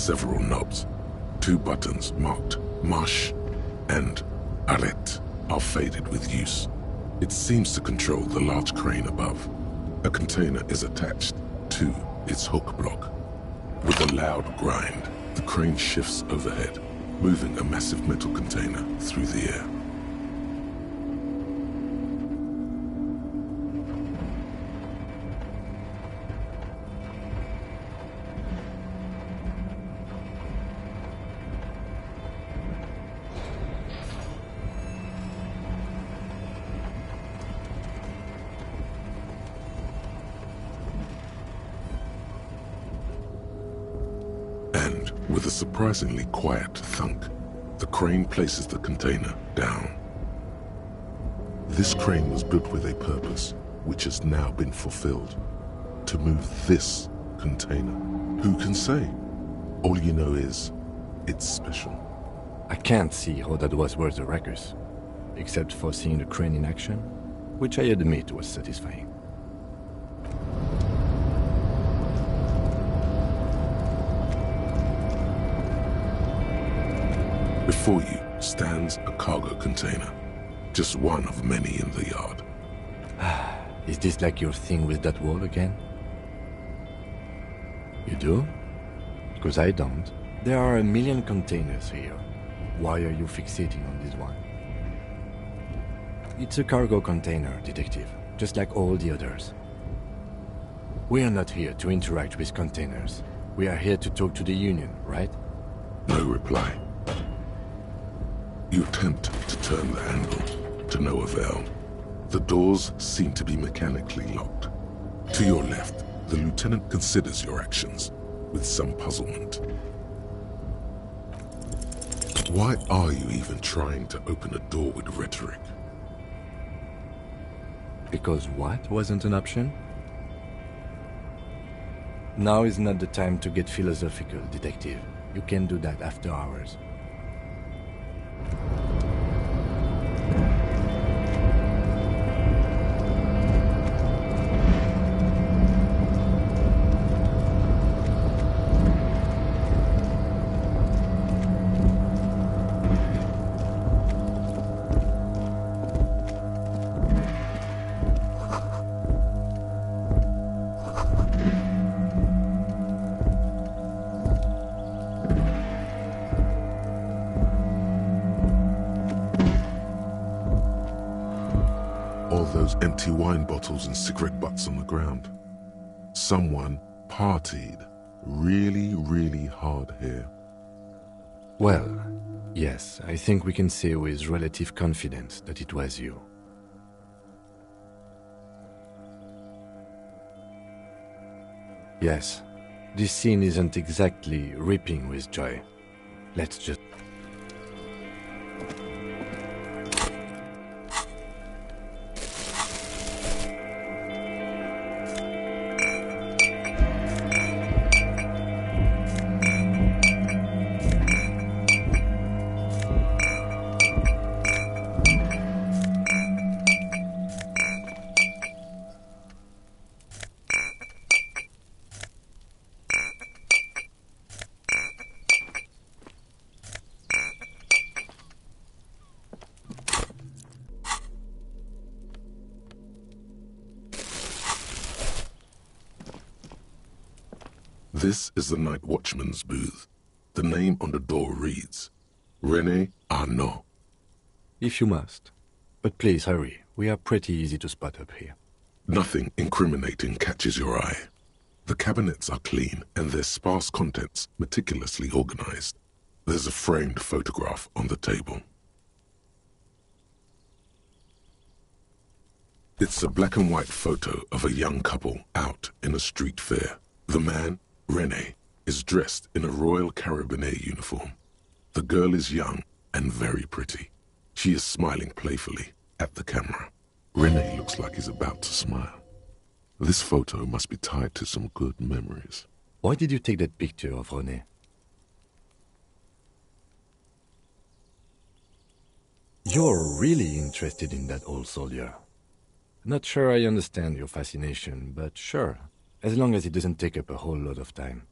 several knobs. 2 buttons marked Marche and Arrête are faded with use. It seems to control the large crane above. A container is attached to its hook block. With a loud grind, the crane shifts overhead, moving a massive metal container through the air. And with a surprisingly quiet thunk, the crane places the container down. This crane was built with a purpose, which has now been fulfilled. To move this container. Who can say? All you know is, it's special. I can't see how that was worth the ruckus, except for seeing the crane in action, which I admit was satisfying. Before you stands a cargo container, just one of many in the yard. Is this like your thing with that wall again? You do? Because I don't. There are a million containers here. Why are you fixating on this one? It's a cargo container, detective, just like all the others. We are not here to interact with containers. We are here to talk to the Union, right? No reply. You attempt to turn the handle, to no avail. The doors seem to be mechanically locked. To your left, the lieutenant considers your actions with some puzzlement. Why are you even trying to open a door with rhetoric? Because what wasn't an option? Now is not the time to get philosophical, detective. You can do that after hours. Those empty wine bottles and cigarette butts on the ground. Someone partied really, really hard here. Well, yes, I think we can say with relative confidence that it was you. Yes, this scene isn't exactly ripping with joy. Let's just... This is the night watchman's booth. The name on the door reads, René Arnaud. If you must. But please hurry, we are pretty easy to spot up here. Nothing incriminating catches your eye. The cabinets are clean and their sparse contents meticulously organized. There's a framed photograph on the table. It's a black and white photo of a young couple out in a street fair. The man, René, is dressed in a Royal Carabinieri uniform. The girl is young and very pretty. She is smiling playfully at the camera. René looks like he's about to smile. This photo must be tied to some good memories. Why did you take that picture of René? You're really interested in that old soldier. Not sure I understand your fascination, but sure, as long as it doesn't take up a whole lot of time.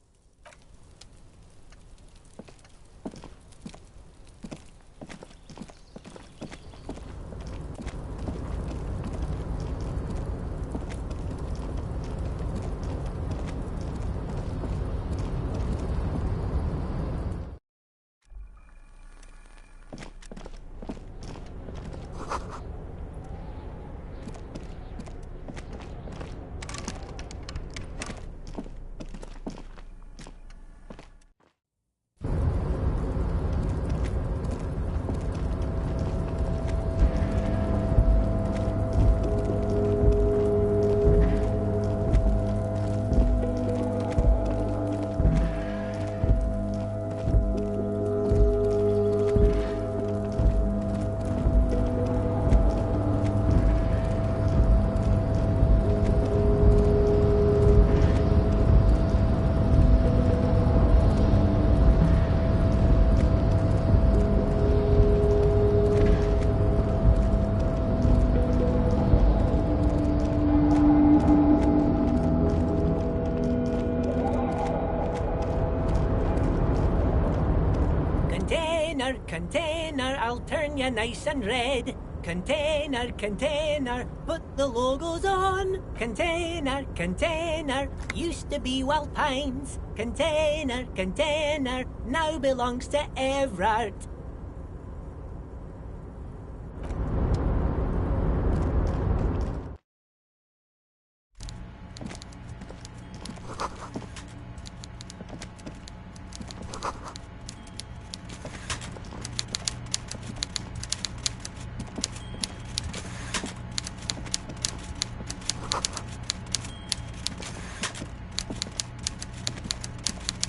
Container, I'll turn you nice and red. Container, container, put the logos on. Container, container, used to be Walpines. Container, container, now belongs to Evrart.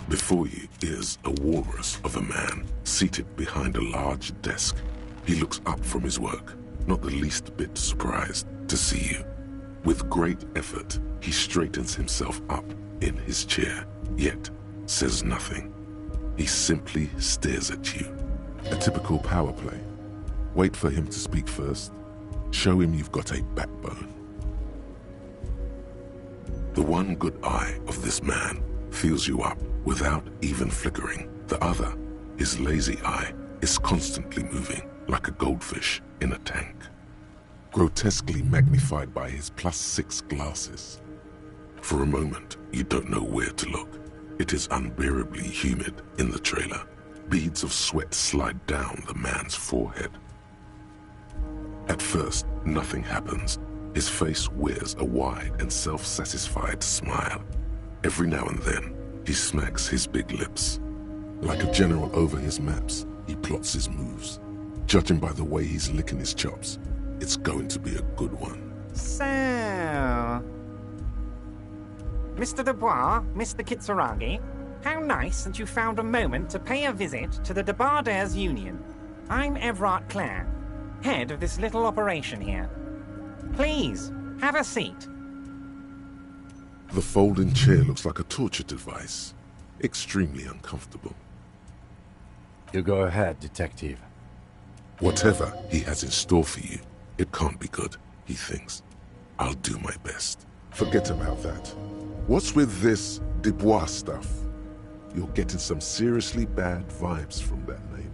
Before you is a walrus of a man seated behind a large desk. He looks up from his work, not the least bit surprised to see you. With great effort, he straightens himself up in his chair, yet says nothing. He simply stares at you. A typical power play. Wait for him to speak first. Show him you've got a backbone. The one good eye of this man fills you up without even flickering. The other, his lazy eye, is constantly moving like a goldfish in a tank, grotesquely magnified by his +6 glasses. For a moment, you don't know where to look. It is unbearably humid in the trailer. Beads of sweat slide down the man's forehead. At first, nothing happens. His face wears a wide and self-satisfied smile. Every now and then, he smacks his big lips. Like a general over his maps, he plots his moves. Judging by the way he's licking his chops, it's going to be a good one. So... Mr. Dubois, Mr. Kitsuragi, how nice that you found a moment to pay a visit to the Debarders Union. I'm Evrart Clare, head of this little operation here. Please, have a seat. The folding chair looks like a torture device. Extremely uncomfortable. You go ahead, detective. Whatever he has in store for you, it can't be good, he thinks. I'll do my best. Forget about that. What's with this Dubois stuff? You're getting some seriously bad vibes from that name.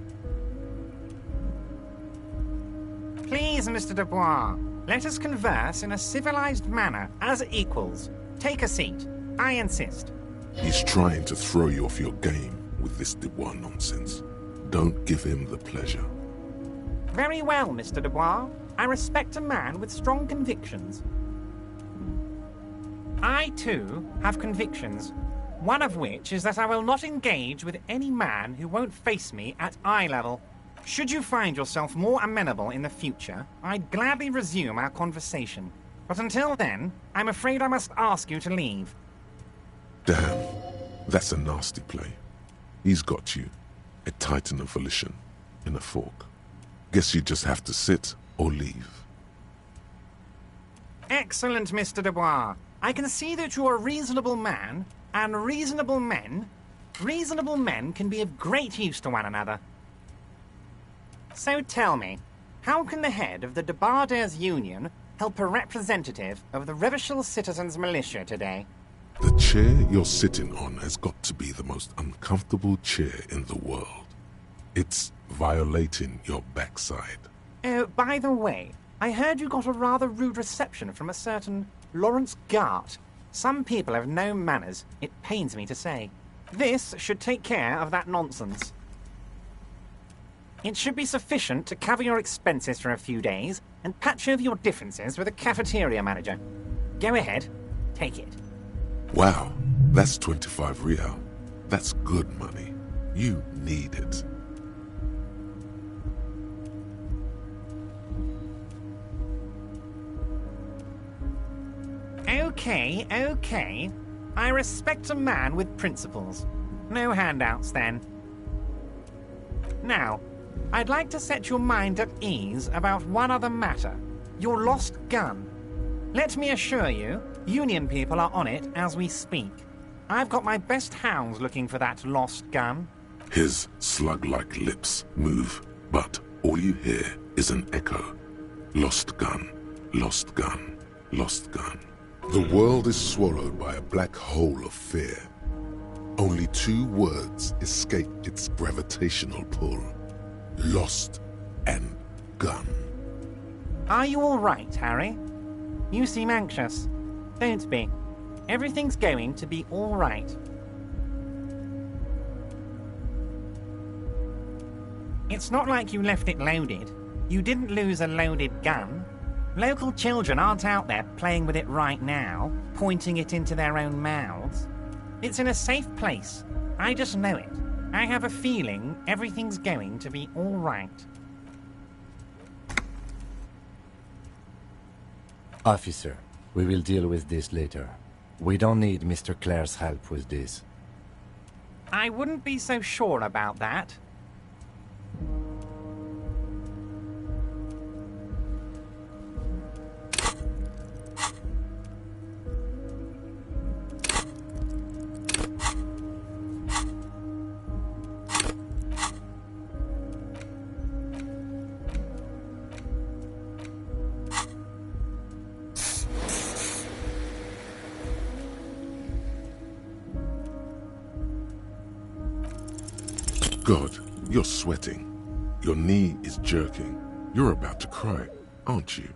Please, Mr. Dubois, let us converse in a civilized manner, as equals. Take a seat. I insist. He's trying to throw you off your game with this Dubois nonsense. Don't give him the pleasure. Very well, Mr. Dubois. I respect a man with strong convictions. I, too, have convictions. One of which is that I will not engage with any man who won't face me at eye level. Should you find yourself more amenable in the future, I'd gladly resume our conversation. But until then, I'm afraid I must ask you to leave. Damn, that's a nasty play. He's got you, a titan of volition, in a fork. Guess you just have to sit or leave. Excellent, Mr. Dubois. I can see that you're a reasonable man, and reasonable men can be of great use to one another. So tell me, how can the head of the Debarders Union help a representative of the Revachol Citizens Militia today? The chair you're sitting on has got to be the most uncomfortable chair in the world. It's violating your backside. Oh, by the way, I heard you got a rather rude reception from a certain Lawrence Gart. Some people have no manners, it pains me to say. This should take care of that nonsense. It should be sufficient to cover your expenses for a few days and patch over your differences with the cafeteria manager. Go ahead, take it. Wow, that's 25 real. That's good money. You need it. Okay. I respect a man with principles. No handouts, then. Now, I'd like to set your mind at ease about one other matter. Your lost gun. Let me assure you, Union people are on it as we speak. I've got my best hounds looking for that lost gun. His slug-like lips move, but all you hear is an echo. Lost gun, lost gun, lost gun. The world is swallowed by a black hole of fear. Only 2 words escape its gravitational pull. lost and gun. Are you all right, Harry? You seem anxious. Don't be. Everything's going to be all right. It's not like you left it loaded. You didn't lose a loaded gun. Local children aren't out there playing with it right now, pointing it into their own mouths. It's in a safe place. I just know it. I have a feeling everything's going to be all right. Officer, we will deal with this later. We don't need Mr. Clare's help with this. I wouldn't be so sure about that. God, you're sweating. Your knee is jerking. You're about to cry, aren't you?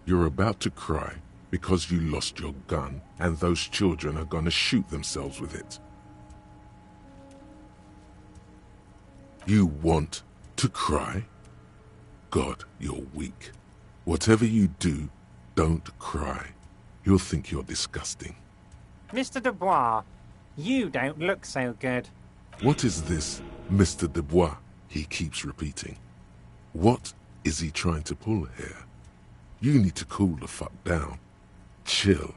You're about to cry because you lost your gun and those children are gonna shoot themselves with it. You want to cry? God, you're weak. Whatever you do, don't cry. You'll think you're disgusting. Mr. Dubois, you don't look so good. What is this, Mr. Dubois? He keeps repeating. What is he trying to pull here? You need to cool the fuck down. Chill.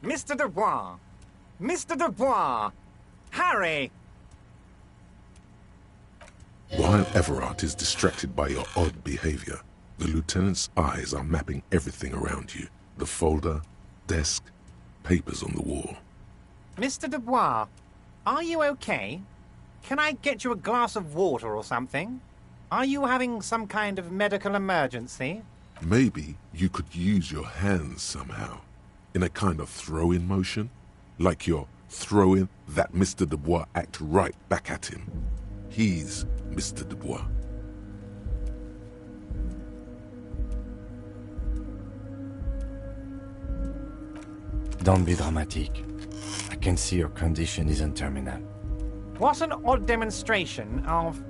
Mr. Dubois! Mr. Dubois! Harry! While Evrart is distracted by your odd behavior, the lieutenant's eyes are mapping everything around you. The folder, desk, papers on the wall. Mr. Dubois, are you okay? Can I get you a glass of water or something? Are you having some kind of medical emergency? Maybe you could use your hands somehow, in a kind of throw-in motion, like you're throwing that Mr. Dubois act right back at him. He's Mr. Dubois. Don't be dramatic. I can see your condition isn't terminal. What an odd demonstration of...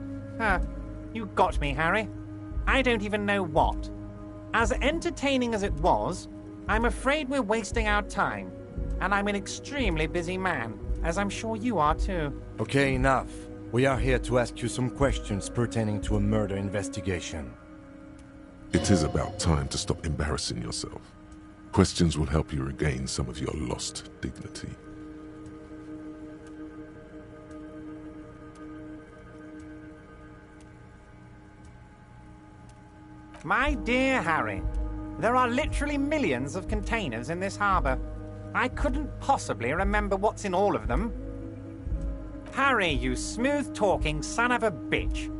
you got me, Harry. I don't even know what. As entertaining as it was, I'm afraid we're wasting our time. And I'm an extremely busy man, as I'm sure you are too. Okay, enough. We are here to ask you some questions pertaining to a murder investigation. It is about time to stop embarrassing yourself. Questions will help you regain some of your lost dignity. My dear Harry, there are literally millions of containers in this harbor. I couldn't possibly remember what's in all of them. Harry, you smooth-talking son of a bitch.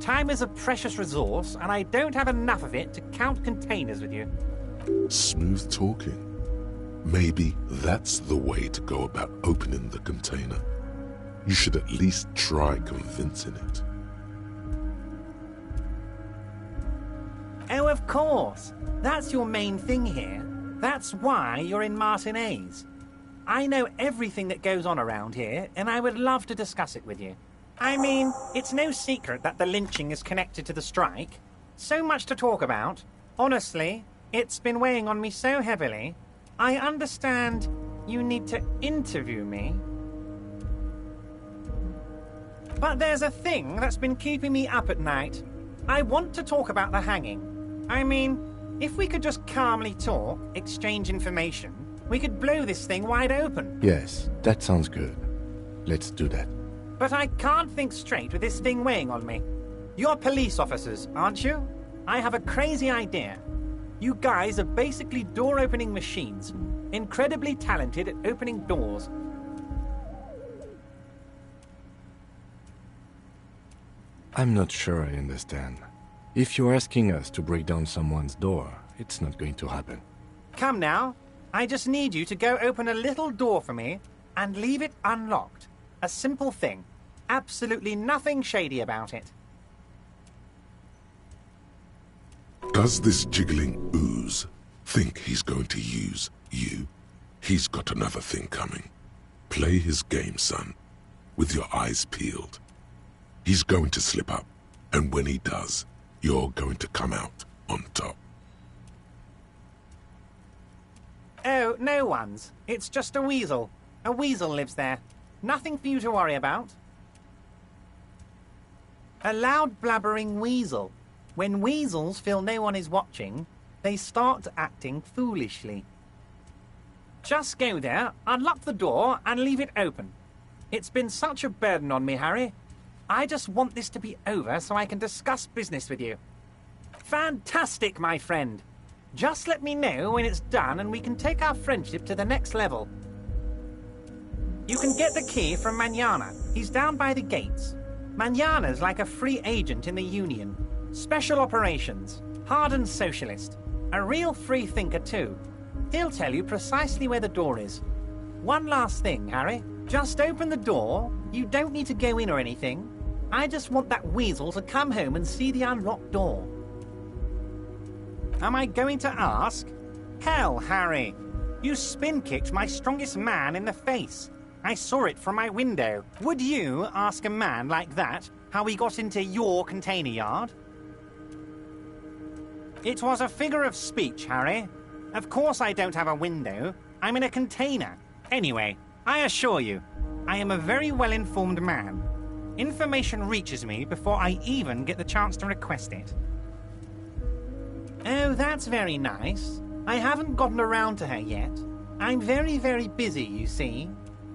Time is a precious resource, and I don't have enough of it to count containers with you. Smooth talking. Maybe that's the way to go about opening the container. You should at least try convincing it. Oh, of course. That's your main thing here. That's why you're in Martinez. I know everything that goes on around here, and I would love to discuss it with you. I mean, it's no secret that the lynching is connected to the strike. So much to talk about. Honestly, it's been weighing on me so heavily. I understand you need to interview me. But there's a thing that's been keeping me up at night. I want to talk about the hanging. I mean, if we could just calmly talk, exchange information, we could blow this thing wide open. Yes, that sounds good. Let's do that. But I can't think straight with this thing weighing on me. You're police officers, aren't you? I have a crazy idea. You guys are basically door-opening machines, incredibly talented at opening doors. I'm not sure I understand. If you're asking us to break down someone's door, it's not going to happen. Come now. I just need you to go open a little door for me and leave it unlocked. A simple thing. Absolutely nothing shady about it. Does this jiggling ooze think he's going to use you? He's got another thing coming. Play his game, son, with your eyes peeled. He's going to slip up, and when he does, you're going to come out on top. Oh, no one's. It's just a weasel. A weasel lives there. Nothing for you to worry about. A loud blabbering weasel. When weasels feel no one is watching, they start acting foolishly. Just go there, unlock the door, and leave it open. It's been such a burden on me, Harry. I just want this to be over so I can discuss business with you. Fantastic, my friend. Just let me know when it's done and we can take our friendship to the next level. You can get the key from Manana. He's down by the gates. Manana's like a free agent in the Union. Special operations. Hardened socialist. A real free thinker, too. He'll tell you precisely where the door is. One last thing, Harry. Just open the door. You don't need to go in or anything. I just want that weasel to come home and see the unlocked door. Am I going to ask? Hell, Harry. You spin-kicked my strongest man in the face. I saw it from my window. Would you ask a man like that how he got into your container yard? It was a figure of speech, Harry. Of course I don't have a window. I'm in a container. Anyway, I assure you, I am a very well-informed man. Information reaches me before I even get the chance to request it. Oh, that's very nice. I haven't gotten around to her yet. I'm very, very busy, you see.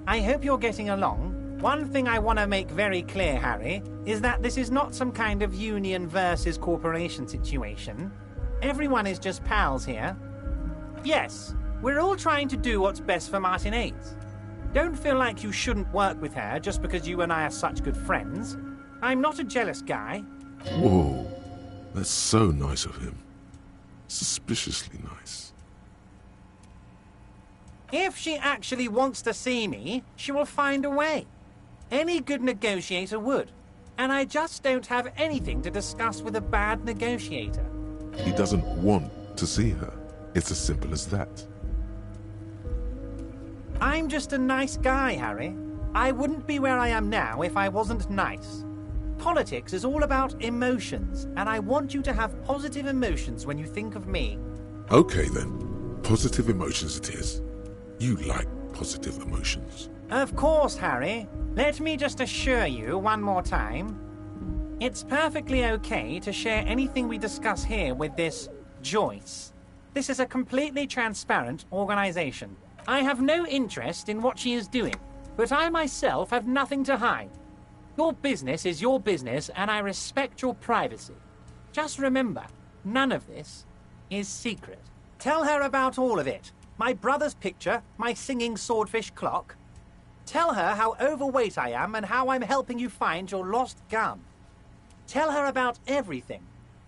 I hope you're getting along. One thing I want to make very clear, Harry, is that this is not some kind of union versus corporation situation. Everyone is just pals here. Yes, we're all trying to do what's best for Martin 8. Don't feel like you shouldn't work with her just because you and I are such good friends. I'm not a jealous guy. Whoa, that's so nice of him. Suspiciously nice. If she actually wants to see me, she will find a way. Any good negotiator would. And I just don't have anything to discuss with a bad negotiator. He doesn't want to see her. It's as simple as that. I'm just a nice guy, Harry. I wouldn't be where I am now if I wasn't nice. Politics is all about emotions, and I want you to have positive emotions when you think of me. Okay then, positive emotions it is. You like positive emotions. Of course, Harry. Let me just assure you one more time. It's perfectly okay to share anything we discuss here with this Joyce. This is a completely transparent organization. I have no interest in what she is doing, but I myself have nothing to hide. Your business is your business, and I respect your privacy. Just remember, none of this is secret. Tell her about all of it. My brother's picture, my singing swordfish clock. Tell her how overweight I am and how I'm helping you find your lost gun. Tell her about everything.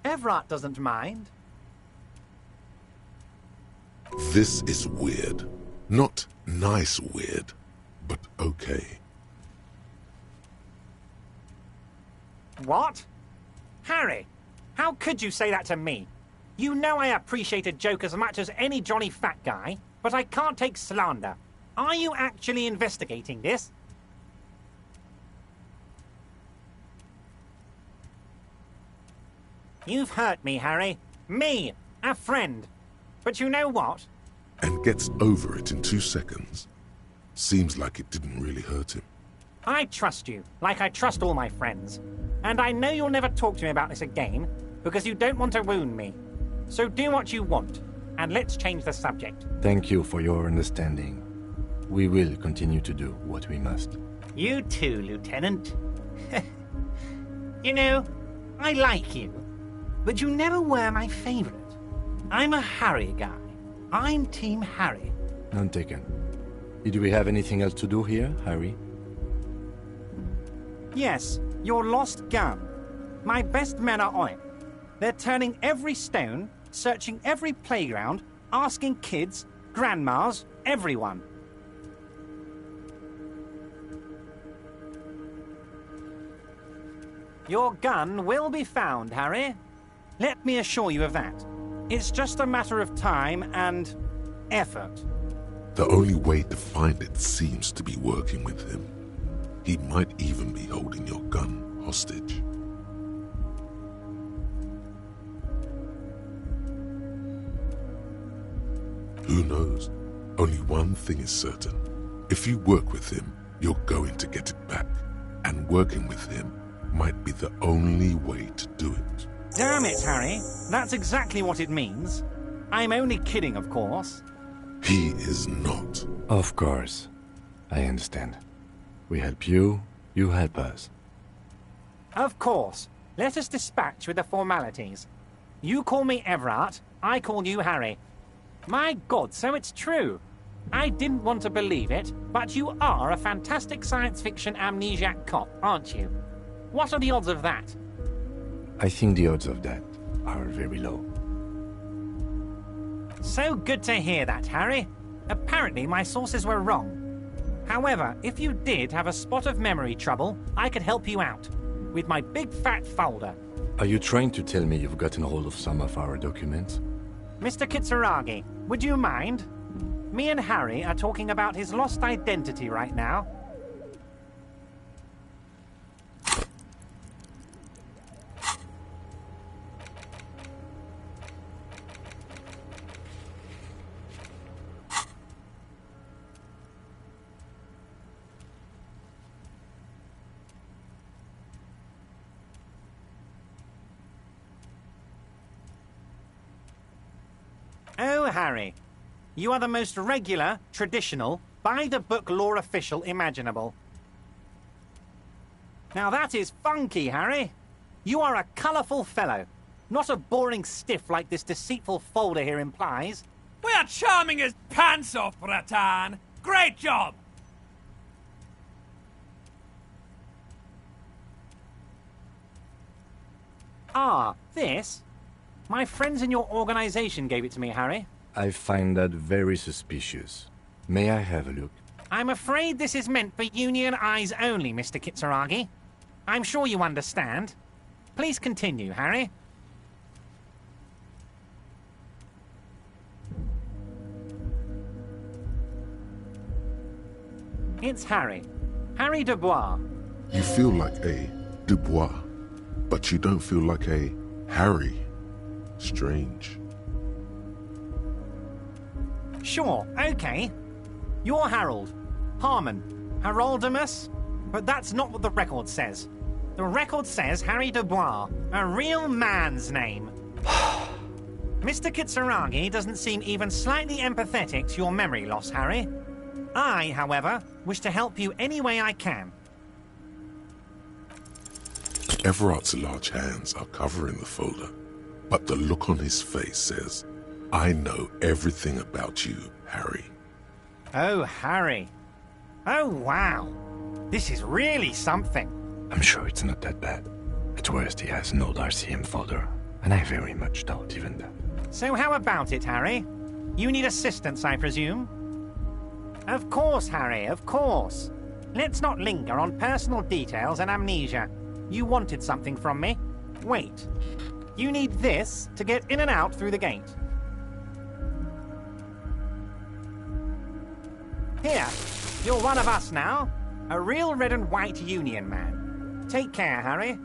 Evrart doesn't mind. This is weird. Not nice weird, but okay. What? Harry, how could you say that to me? You know I appreciate a joke as much as any Johnny Fat guy, but I can't take slander. Are you actually investigating this? You've hurt me, Harry. Me, a friend. But you know what? And gets over it in 2 seconds. Seems like it didn't really hurt him. I trust you, like I trust all my friends. And I know you'll never talk to me about this again, because you don't want to wound me. So do what you want, and let's change the subject. Thank you for your understanding. We will continue to do what we must. You too, Lieutenant. You know, I like you, but you never were my favorite. I'm a Harry guy. I'm Team Harry. None taken. Did we have anything else to do here, Harry? Yes, your lost gun. My best men are on it. They're turning every stone, searching every playground, asking kids, grandmas, everyone. Your gun will be found, Harry. Let me assure you of that. It's just a matter of time and effort. The only way to find it seems to be working with him. He might even be holding your gun hostage. Who knows? Only one thing is certain. If you work with him, you're going to get it back. And working with him might be the only way to do it. Damn it, Harry. That's exactly what it means. I'm only kidding, of course. He is not. Of course. I understand. We help you, you help us. Of course. Let us dispatch with the formalities. You call me Evrart, I call you Harry. My God, so it's true. I didn't want to believe it, but you are a fantastic science fiction amnesiac cop, aren't you? What are the odds of that? I think the odds of that are very low. So good to hear that, Harry. Apparently my sources were wrong. However, if you did have a spot of memory trouble, I could help you out. With my big fat folder. Are you trying to tell me you've gotten hold of some of our documents? Mr. Kitsuragi, would you mind? Me and Harry are talking about his lost identity right now. Oh, Harry. You are the most regular, traditional, by-the-book law official imaginable. Now that is funky, Harry. You are a colourful fellow. Not a boring stiff like this deceitful folder here implies. We are charming his pants off, Bratan. Great job! Ah, this? My friends in your organization gave it to me, Harry. I find that very suspicious. May I have a look? I'm afraid this is meant for Union eyes only, Mr. Kitsuragi. I'm sure you understand. Please continue, Harry. It's Harry. Harry Dubois. You feel like a Dubois, but you don't feel like a Harry. Strange. Sure, okay. You're Harold. Harmon. Haroldamus. But that's not what the record says. The record says Harry Dubois, a real man's name. Mr. Kitsuragi doesn't seem even slightly empathetic to your memory loss, Harry. I, however, wish to help you any way I can. Everart's large hands are covering the folder, but the look on his face says, I know everything about you, Harry. Oh, Harry. Oh, wow. This is really something. I'm sure it's not that bad. At worst, he has an old RCM folder, and I very much doubt even that. So how about it, Harry? You need assistance, I presume? Of course, Harry, of course. Let's not linger on personal details and amnesia. You wanted something from me. Wait. You need this to get in and out through the gate. Here, you're one of us now. A real red and white Union man. Take care, Harry.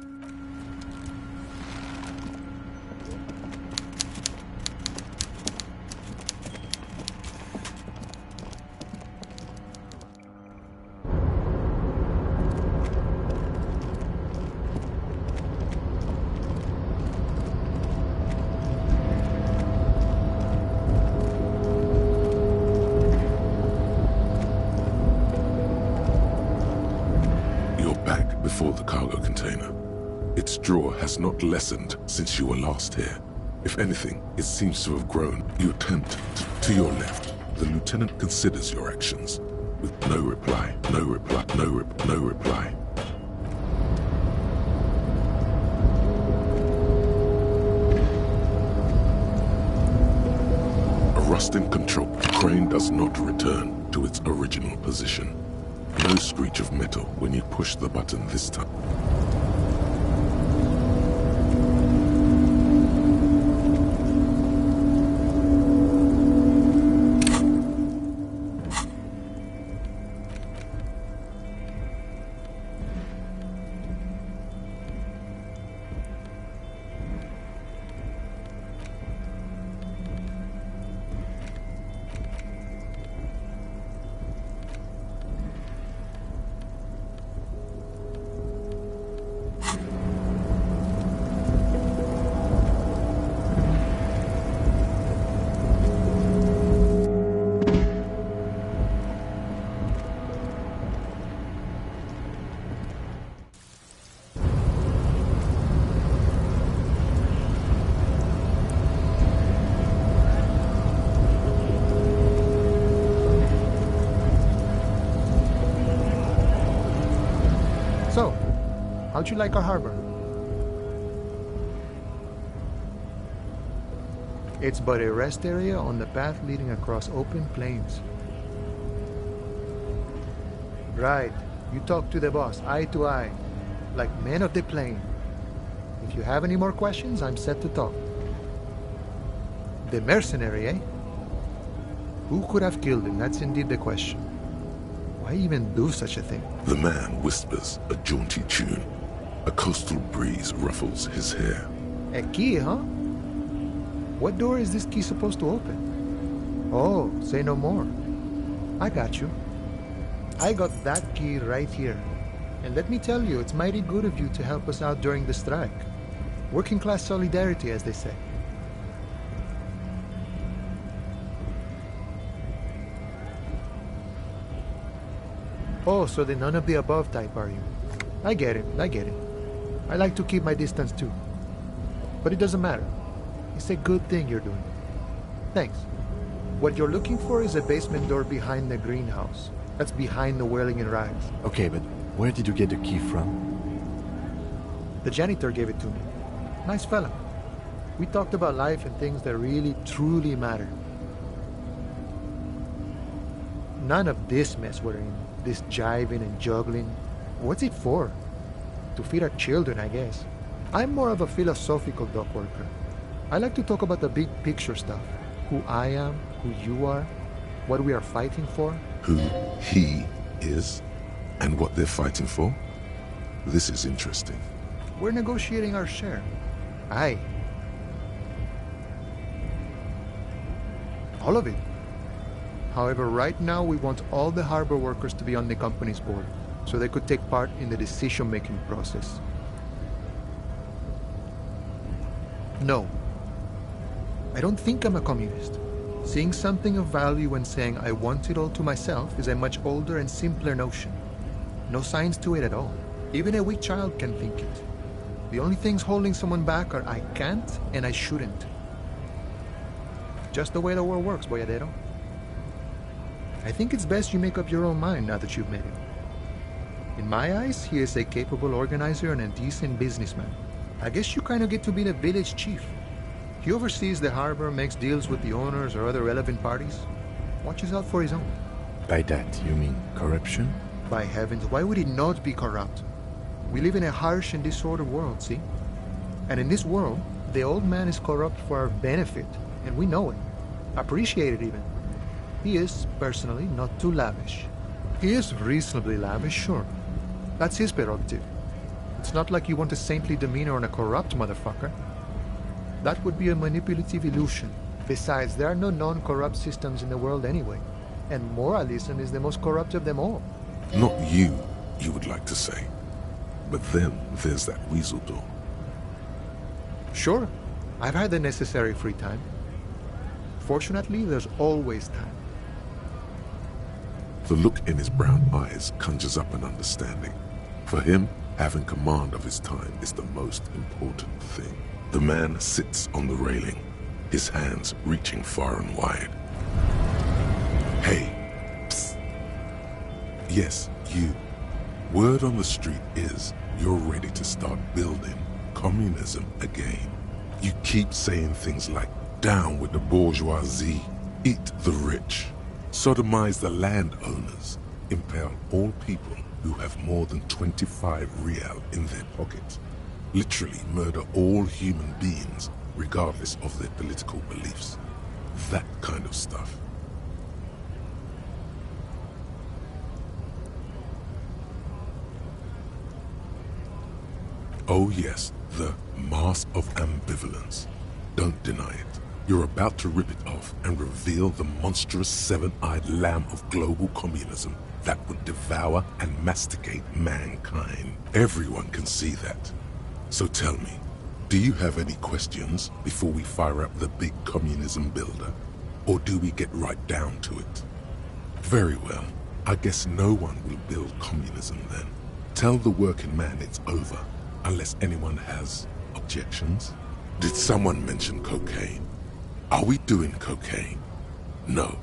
Before the cargo container. Its drawer has not lessened since you were last here. If anything, it seems to have grown. You attempt to your left. The lieutenant considers your actions with no reply, no reply, no reply. A rusting control. The crane does not return to its original position. No screech of metal when you push the button this time. How'd you like our harbor? It's but a rest area on the path leading across open plains. Right. You talk to the boss, eye to eye, like men of the plain. If you have any more questions, I'm set to talk. The mercenary, eh? Who could have killed him? That's indeed the question. Why even do such a thing? The man whispers a jaunty tune. A coastal breeze ruffles his hair. A key, huh? What door is this key supposed to open? Oh, say no more. I got you. I got that key right here. And let me tell you, it's mighty good of you to help us out during the strike. Working class solidarity, as they say. Oh, so the none of the above type, are you? I get it, I get it. I like to keep my distance too. But it doesn't matter. It's a good thing you're doing. Thanks. What you're looking for is a basement door behind the greenhouse. That's behind the whirling and rags. Okay, but where did you get the key from? The janitor gave it to me. Nice fella. We talked about life and things that really, truly matter. None of this mess we're in. This jiving and juggling. What's it for? To feed our children, I guess. I'm more of a philosophical dock worker. I like to talk about the big picture stuff. Who I am, who you are, what we are fighting for. Who he is, and what they're fighting for? This is interesting. We're negotiating our share. Aye. All of it. However, right now we want all the harbor workers to be on the company's board, so they could take part in the decision-making process. No. I don't think I'm a communist. Seeing something of value and saying I want it all to myself is a much older and simpler notion. No science to it at all. Even a weak child can think it. The only things holding someone back are I can't and I shouldn't. Just the way the world works, boyadero. I think it's best you make up your own mind now that you've met him. In my eyes, he is a capable organizer and a decent businessman. I guess you kind of get to be the village chief. He oversees the harbor, makes deals with the owners or other relevant parties, watches out for his own. By that, you mean corruption? By heavens, why would he not be corrupt? We live in a harsh and disordered world, see? And in this world, the old man is corrupt for our benefit, and we know it. Appreciate it even. He is, personally, not too lavish. He is reasonably lavish, sure. That's his prerogative. It's not like you want a saintly demeanor on a corrupt motherfucker. That would be a manipulative illusion. Besides, there are no non-corrupt systems in the world anyway. And moralism is the most corrupt of them all. Not you would like to say. But then there's that weasel door. Sure, I've had the necessary free time. Fortunately, there's always time. The look in his brown eyes conjures up an understanding. For him, having command of his time is the most important thing. The man sits on the railing, his hands reaching far and wide. Hey, psst. Yes, you. Word on the street is you're ready to start building communism again. You keep saying things like, down with the bourgeoisie, eat the rich, sodomize the landowners, impale all people who have more than 25 real in their pockets, literally murder all human beings regardless of their political beliefs. That kind of stuff. Oh yes, the mask of ambivalence. Don't deny it. You're about to rip it off and reveal the monstrous seven-eyed lamb of global communism that would devour and masticate mankind. Everyone can see that. So tell me, do you have any questions before we fire up the big communism builder? Or do we get right down to it? Very well. I guess no one will build communism then. Tell the working man it's over, unless anyone has objections. Did someone mention cocaine? Are we doing cocaine? No.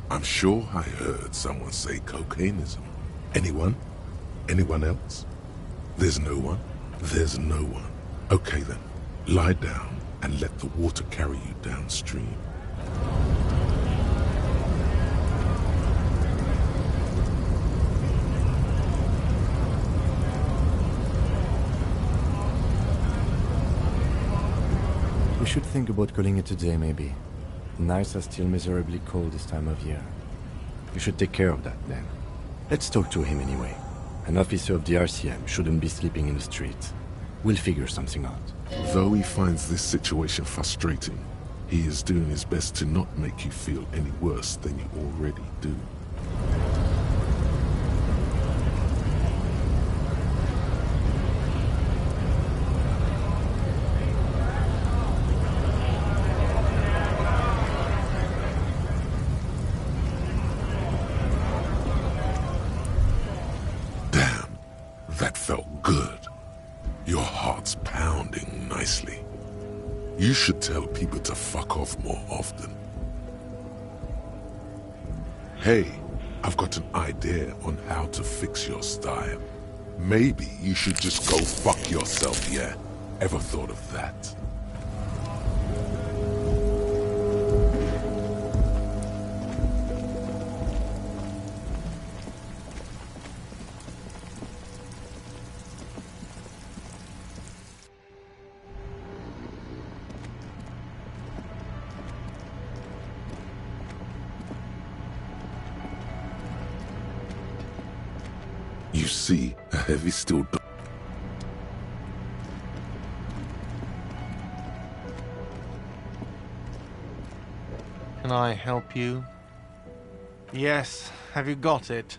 I'm sure I heard someone say cocainism. Anyone? Anyone else? There's no one? There's no one. Okay then, lie down and let the water carry you downstream. We should think about calling it a day, maybe. Nights are still miserably cold this time of year. You should take care of that, then. Let's talk to him anyway. An officer of the RCM shouldn't be sleeping in the street. We'll figure something out. Though he finds this situation frustrating, he is doing his best to not make you feel any worse than you already do. That felt good. Your heart's pounding nicely. You should tell people to fuck off more often. Hey, I've got an idea on how to fix your style. Maybe you should just go fuck yourself, yeah? Ever thought of that? You see a heavy steel door. Can I help you? Yes, have you got it?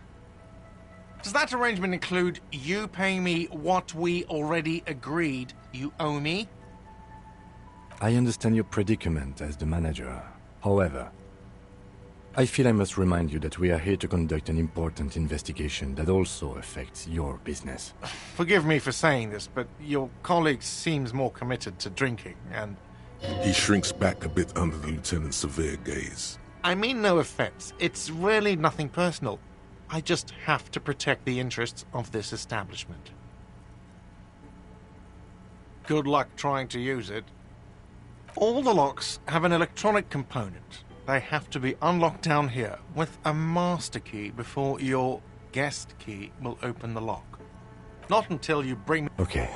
Does that arrangement include you paying me what we already agreed you owe me? I understand your predicament as the manager. However, I feel I must remind you that we are here to conduct an important investigation that also affects your business. Forgive me for saying this, but your colleague seems more committed to drinking, and... He shrinks back a bit under the lieutenant's severe gaze. I mean no offense. It's really nothing personal. I just have to protect the interests of this establishment. Good luck trying to use it. All the locks have an electronic component. They have to be unlocked down here with a master key before your guest key will open the lock. Not until you bring me... Okay.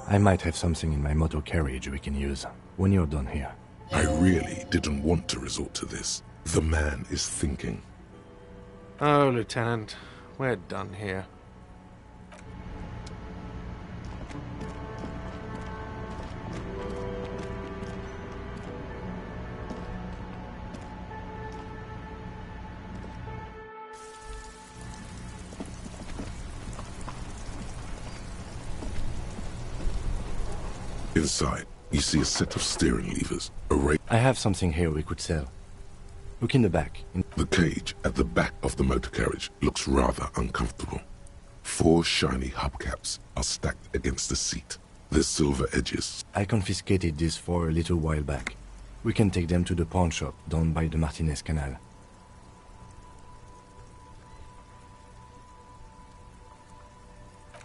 I might have something in my motor carriage we can use when you're done here. I really didn't want to resort to this. The man is thinking. Oh, Lieutenant, we're done here. Inside, you see a set of steering levers arrayed. I have something here we could sell. Look in the back. The cage at the back of the motor carriage looks rather uncomfortable. 4 shiny hubcaps are stacked against the seat. There's silver edges. I confiscated these 4 a little while back. We can take them to the pawn shop down by the Martinez Canal.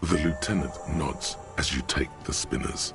The lieutenant nods as you take the spinners.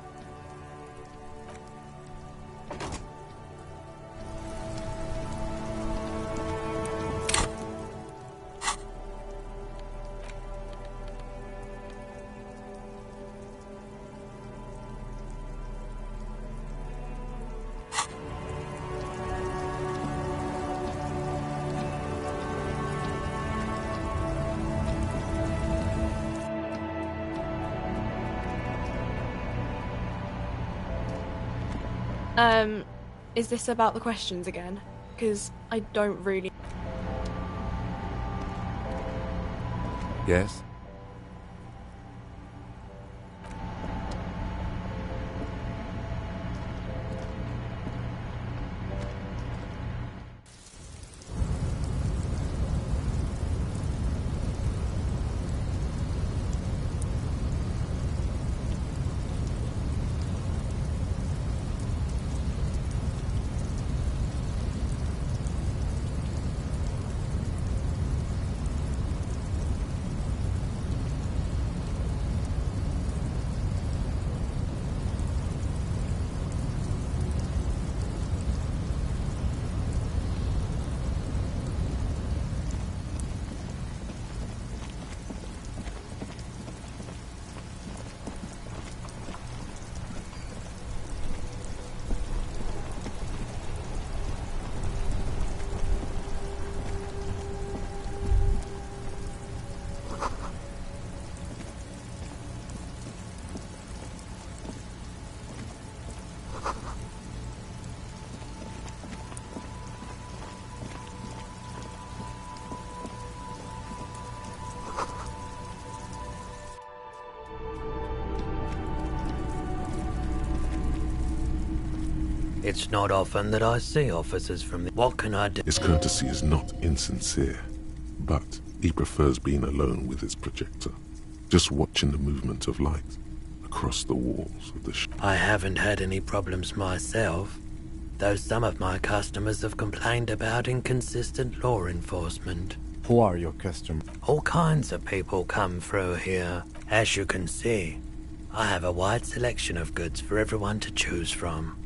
Is this about the questions again? Because I don't really... Yes? It's not often that I see officers from the... What can I do? His courtesy is not insincere, but he prefers being alone with his projector, just watching the movement of light across the walls of the ship. I haven't had any problems myself, though some of my customers have complained about inconsistent law enforcement. Who are your customers? All kinds of people come through here. As you can see, I have a wide selection of goods for everyone to choose from.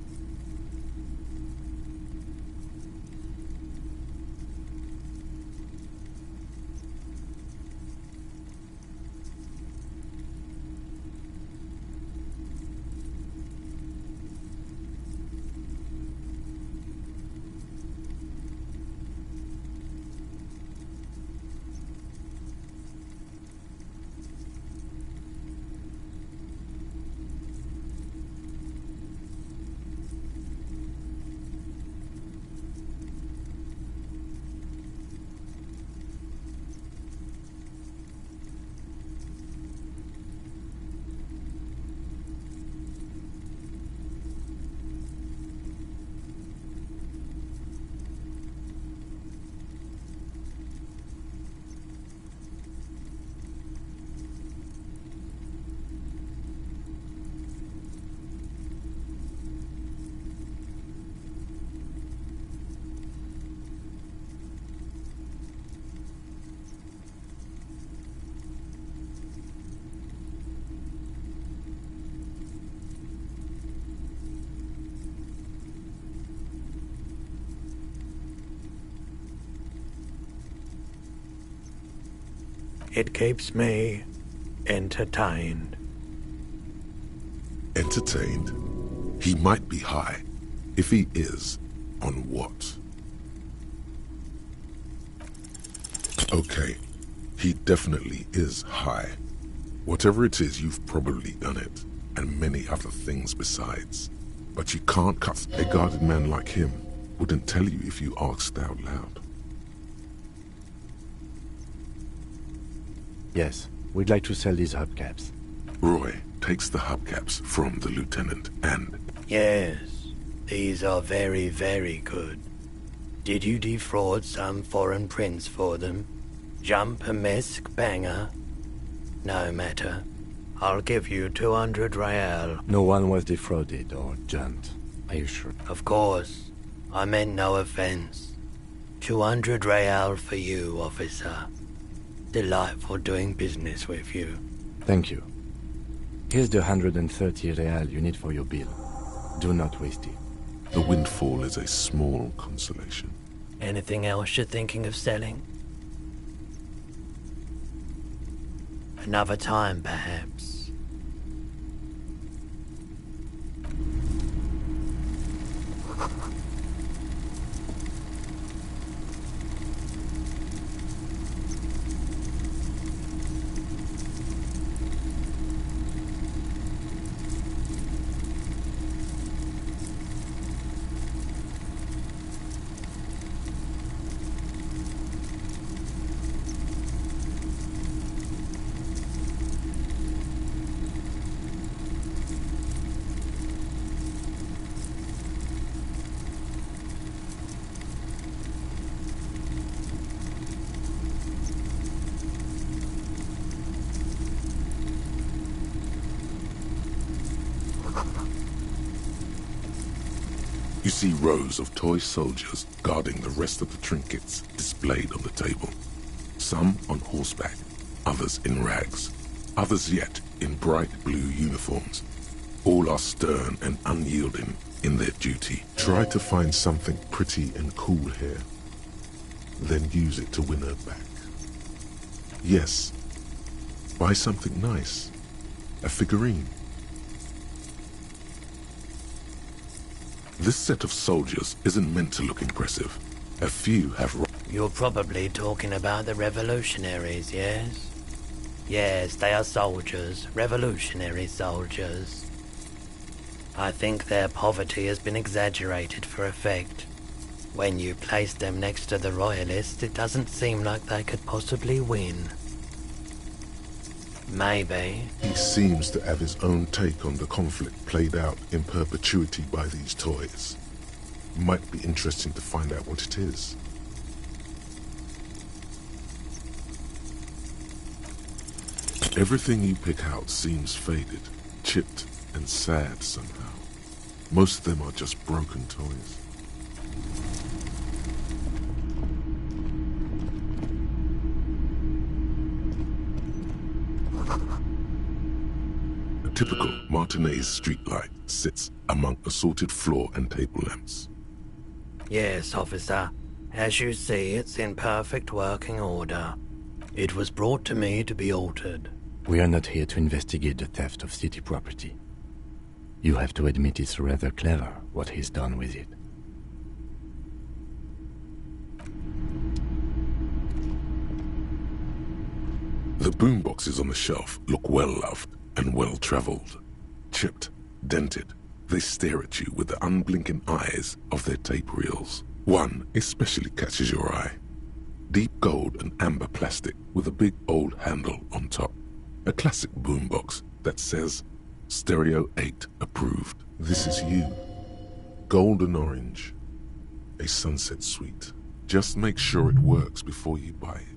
It keeps me entertained. Entertained? He might be high. If he is, on what? Okay, he definitely is high. Whatever it is, you've probably done it, and many other things besides. But you can't cut. A guarded man like him wouldn't tell you if you asked out loud. Yes, we'd like to sell these hubcaps. Roy takes the hubcaps from the lieutenant and... Yes, these are very, very good. Did you defraud some foreign prince for them? Jump a mesk banger? No matter. I'll give you 200 real. No one was defrauded or jumped. Are you sure? Of course. I meant no offense. 200 real for you, officer. Delightful doing business with you. Thank you. Here's the 130 real you need for your bill. Do not waste it. The windfall is a small consolation. Anything else you're thinking of selling? Another time, perhaps. You see rows of toy soldiers guarding the rest of the trinkets displayed on the table. Some on horseback, others in rags, others yet in bright blue uniforms. All are stern and unyielding in their duty. Try to find something pretty and cool here, then use it to win her back. Yes, buy something nice, a figurine. This set of soldiers isn't meant to look impressive. A few have... You're probably talking about the revolutionaries, yes? Yes, they are soldiers, revolutionary soldiers. I think their poverty has been exaggerated for effect. When you place them next to the royalists, it doesn't seem like they could possibly win. Maybe. He seems to have his own take on the conflict played out in perpetuity by these toys. Might be interesting to find out what it is. Everything you pick out seems faded, chipped, and sad somehow. Most of them are just broken toys. A typical Martinez streetlight sits among assorted floor and table lamps. Yes, officer. As you see, it's in perfect working order. It was brought to me to be altered. We are not here to investigate the theft of city property. You have to admit it's rather clever what he's done with it. The boomboxes on the shelf look well-loved and well-traveled. Chipped, dented, they stare at you with the unblinking eyes of their tape reels. One especially catches your eye. Deep gold and amber plastic with a big old handle on top. A classic boombox that says, Stereo 8 approved. This is you. Golden orange. A sunset suite. Just make sure it works before you buy it.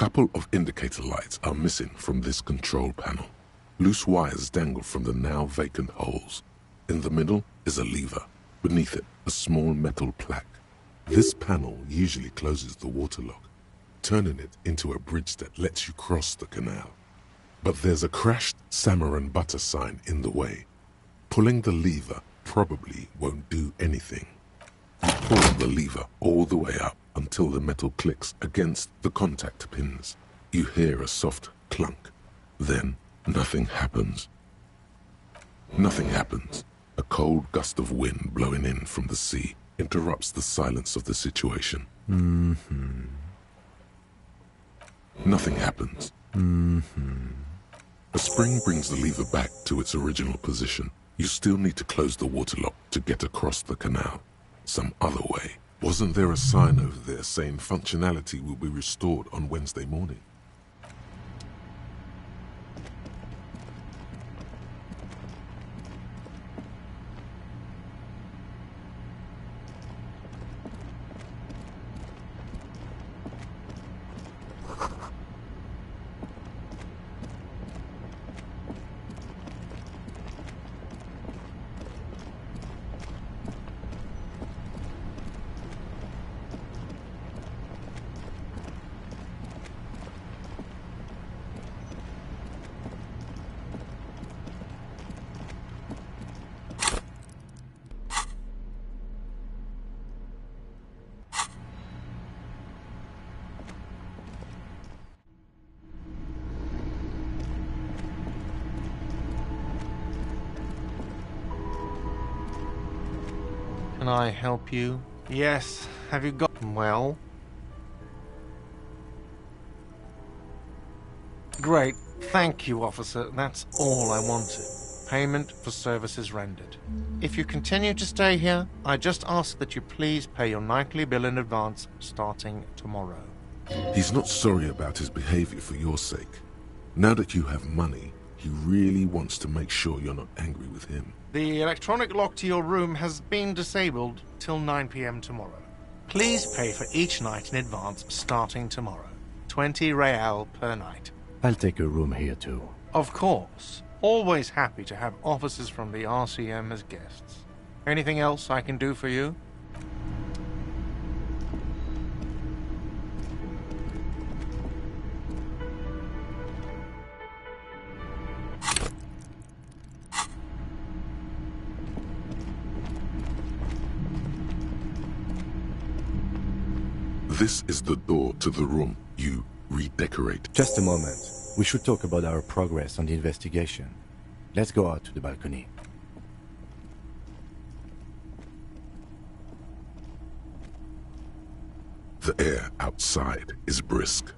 couple of indicator lights are missing from this control panel. Loose wires dangle from the now vacant holes. In the middle is a lever. Beneath it, a small metal plaque. This panel usually closes the waterlock, turning it into a bridge that lets you cross the canal. But there's a crashed salmon and butter sign in the way. Pulling the lever probably won't do anything. You pull the lever all the way up until the metal clicks against the contact pins. You hear a soft clunk. Then nothing happens. Nothing happens. A cold gust of wind blowing in from the sea interrupts the silence of the situation. Nothing happens. A spring brings the lever back to its original position. You still need to close the waterlock to get across the canal. Some other way. Wasn't there a sign over there saying functionality will be restored on Wednesday morning? Can I help you? Yes. Have you got... Well? Great. Thank you, officer. That's all I wanted. Payment for services rendered. If you continue to stay here, I just ask that you please pay your nightly bill in advance starting tomorrow. He's not sorry about his behavior for your sake. Now that you have money, he really wants to make sure you're not angry with him. The electronic lock to your room has been disabled till 9 p.m. tomorrow. Please pay for each night in advance starting tomorrow. 20 real per night. I'll take a room here too. Of course. Always happy to have officers from the RCM as guests. Anything else I can do for you? This is the door to the room you redecorate. Just a moment. We should talk about our progress on the investigation. Let's go out to the balcony. The air outside is brisk.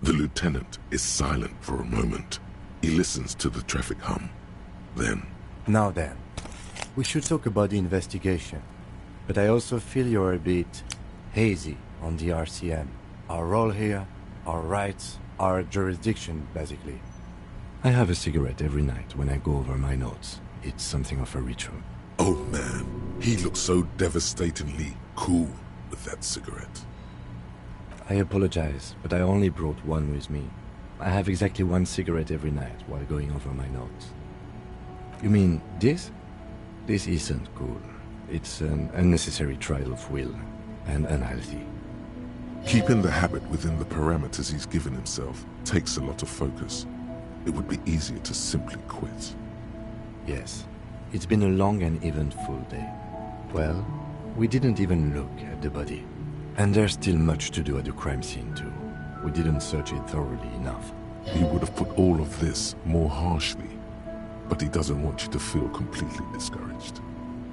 The lieutenant is silent for a moment. He listens to the traffic hum. Then... Now then, we should talk about the investigation. But I also feel you're a bit hazy on the RCM. Our role here, our rights, our jurisdiction, basically. I have a cigarette every night when I go over my notes. It's something of a ritual. Oh man, he looks so devastatingly cool with that cigarette. I apologize, but I only brought one with me. I have exactly one cigarette every night while going over my notes. You mean this? This isn't cool. It's an unnecessary trial of will, and unhealthy. Keeping the habit within the parameters he's given himself takes a lot of focus. It would be easier to simply quit. Yes, it's been a long and eventful day. Well, we didn't even look at the body. And there's still much to do at the crime scene too. We didn't search it thoroughly enough. He would have put all of this more harshly, but he doesn't want you to feel completely discouraged.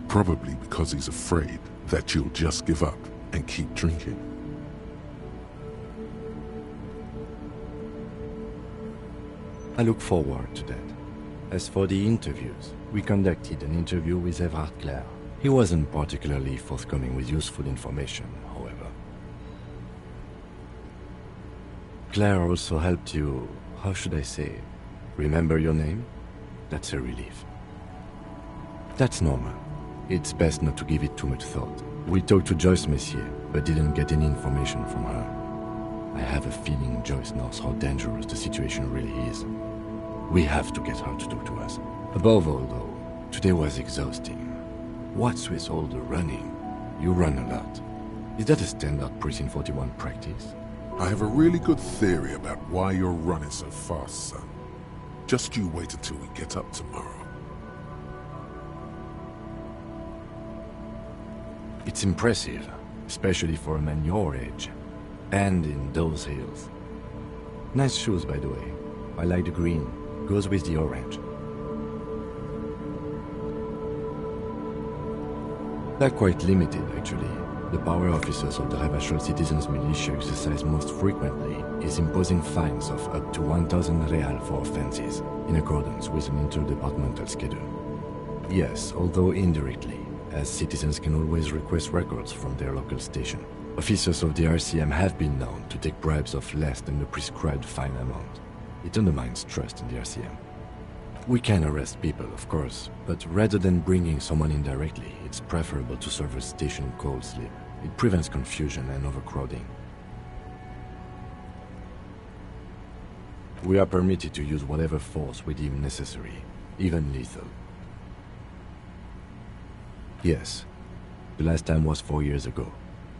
Probably because he's afraid that you'll just give up and keep drinking. I look forward to that. As for the interviews, we conducted an interview with Evrart. He wasn't particularly forthcoming with useful information, however. Claire also helped you, how should I say, remember your name? That's a relief. That's normal. It's best not to give it too much thought. We talked to Joyce Messier, but didn't get any information from her. I have a feeling Joyce knows how dangerous the situation really is. We have to get her to talk to us. Above all, though, today was exhausting. What's with all the running? You run a lot. Is that a standard Precinct 41 practice? I have a really good theory about why you're running so fast, son. Just you wait until we get up tomorrow. It's impressive, especially for a man your age. And in those hills. Nice shoes, by the way. I like the green. Goes with the orange. They're quite limited, actually. The power officers of the Revachol Citizens Militia exercise most frequently is imposing fines of up to 1,000 real for offenses, in accordance with an interdepartmental schedule. Yes, although indirectly, as citizens can always request records from their local station. Officers of the RCM have been known to take bribes of less than the prescribed fine amount. It undermines trust in the RCM. We can arrest people, of course, but rather than bringing someone in directly, it's preferable to serve a station cold sleep. It prevents confusion and overcrowding. We are permitted to use whatever force we deem necessary, even lethal. Yes, the last time was 4 years ago.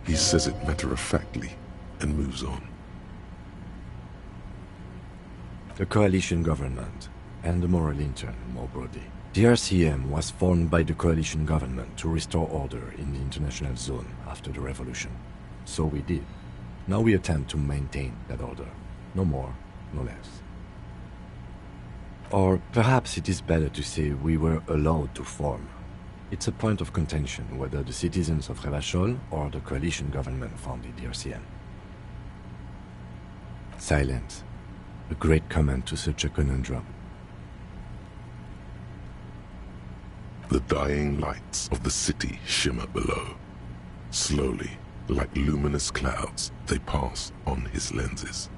He says it matter-of-factly and moves on. The coalition government, and the moral intern, more broadly. The RCM was formed by the coalition government to restore order in the international zone after the revolution. So we did. Now we attempt to maintain that order. No more, no less. Or perhaps it is better to say we were allowed to form. It's a point of contention whether the citizens of Revachol or the coalition government founded the RCM. Silence. A great comment to such a conundrum. The dying lights of the city shimmer below. Slowly, like luminous clouds, they pass on his lenses.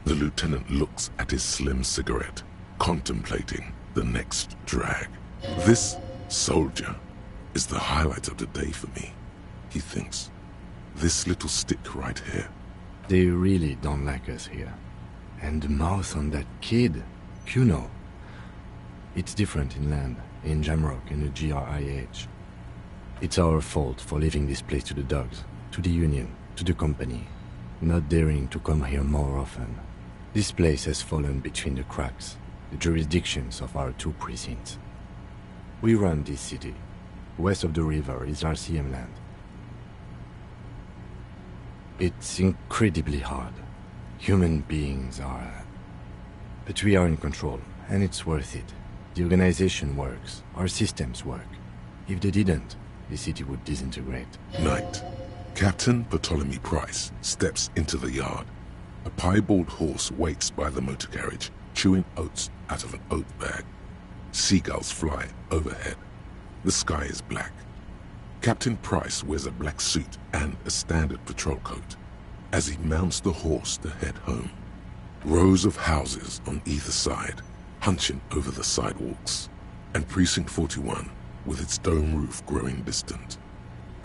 The lieutenant looks at his slim cigarette, contemplating the next drag. This soldier is the highlight of the day for me, he thinks. This little stick right here. They really don't like us here. And the mouth on that kid, Kuno. It's different inland, in Jamrock and the GRIH. It's our fault for leaving this place to the dogs, to the Union, to the company, not daring to come here more often. This place has fallen between the cracks, the jurisdictions of our two precincts. We run this city. West of the river is RCM land. It's incredibly hard. Human beings are... But we are in control, and it's worth it. The organization works, our systems work. If they didn't, the city would disintegrate. Night. Captain Ptolemy Price steps into the yard. A piebald horse waits by the motor carriage, chewing oats out of an oat bag. Seagulls fly overhead. The sky is black. Captain Price wears a black suit and a standard patrol coat as he mounts the horse to head home. Rows of houses on either side, hunching over the sidewalks, and Precinct 41 with its dome roof growing distant.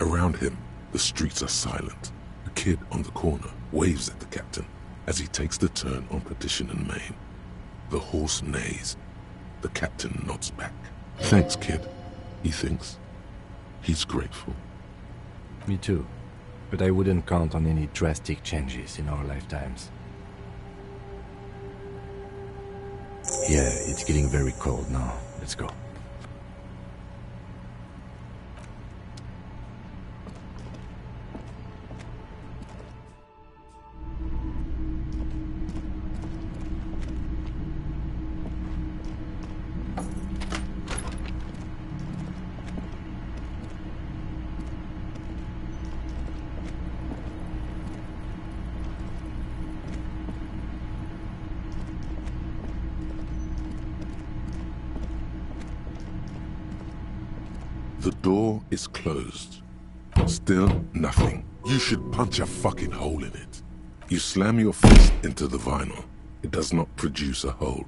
Around him, the streets are silent. A kid on the corner waves at the captain as he takes the turn on Petition and Main. The horse neighs. The captain nods back. Thanks, kid, he thinks. He's grateful. Me too. But I wouldn't count on any drastic changes in our lifetimes. Yeah, it's getting very cold now. Let's go. The door is closed. Still nothing. You should punch a fucking hole in it. You slam your fist into the vinyl. It does not produce a hole.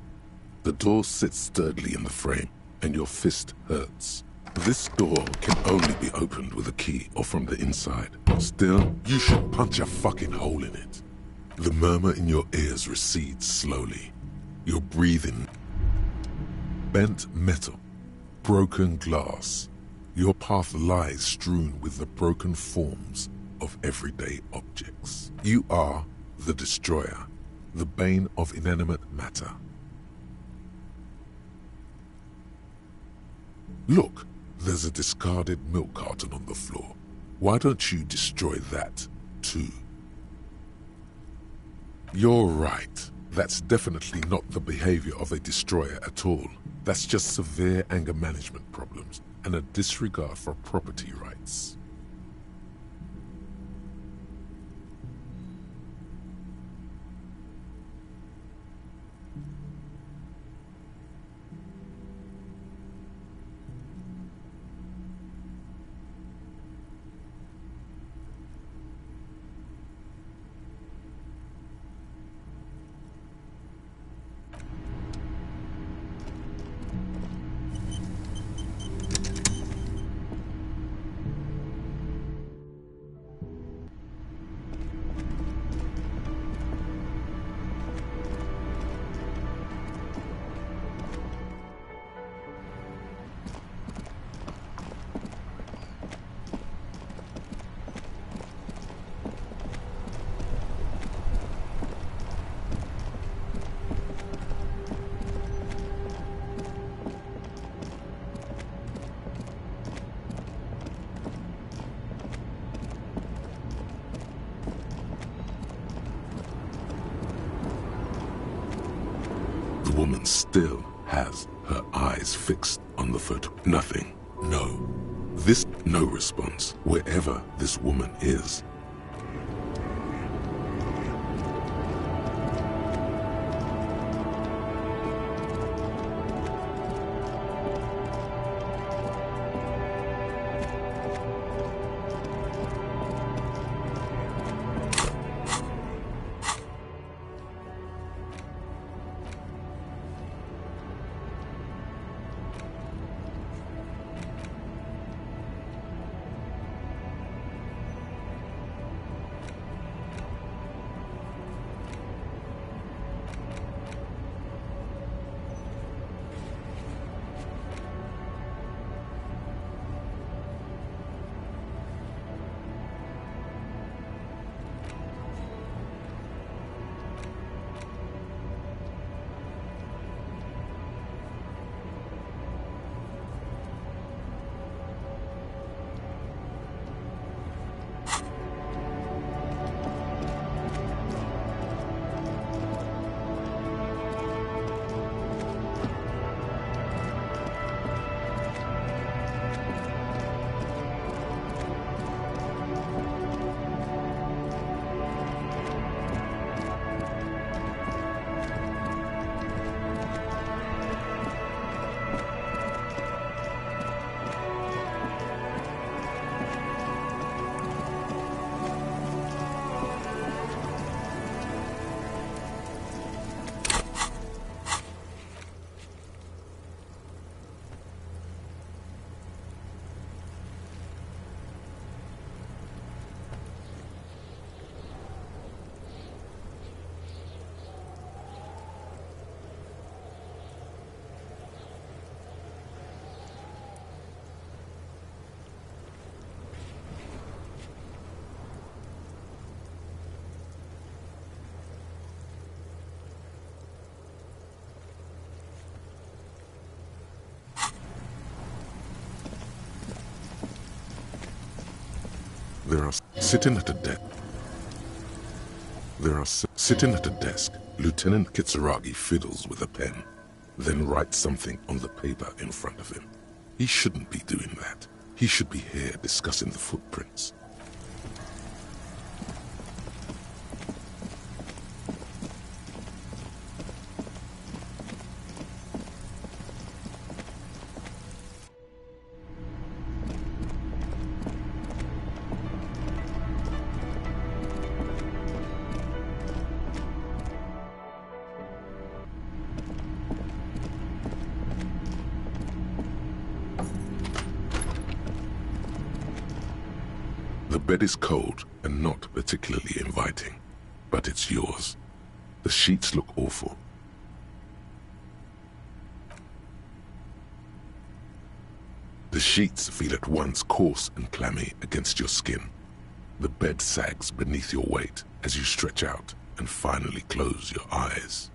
The door sits sturdily in the frame, and your fist hurts. This door can only be opened with a key or from the inside. Still, you should punch a fucking hole in it. The murmur in your ears recedes slowly. You're breathing. Bent metal, broken glass. Your path lies strewn with the broken forms of everyday objects. You are the destroyer, the bane of inanimate matter. Look, there's a discarded milk carton on the floor. Why don't you destroy that, too? You're right. That's definitely not the behavior of a destroyer at all. That's just severe anger management problems and a disregard for property rights. The woman still has her eyes fixed on the photo. Nothing. No. No response, wherever this woman is. Sitting at a desk, Lieutenant Kitsuragi fiddles with a pen, then writes something on the paper in front of him. He shouldn't be doing that. He should be here discussing the footprints. The bed is cold and not particularly inviting. but it's yours. The sheets look awful. The sheets feel at once coarse and clammy against your skin. The bed sags beneath your weight as you stretch out and finally close your eyes.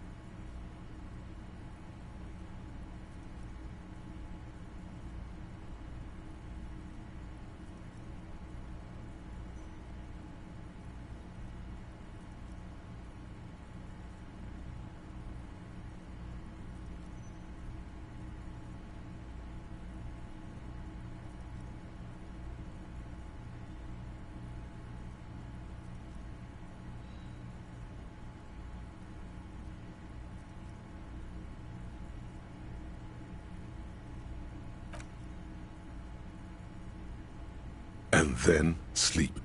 And then sleep.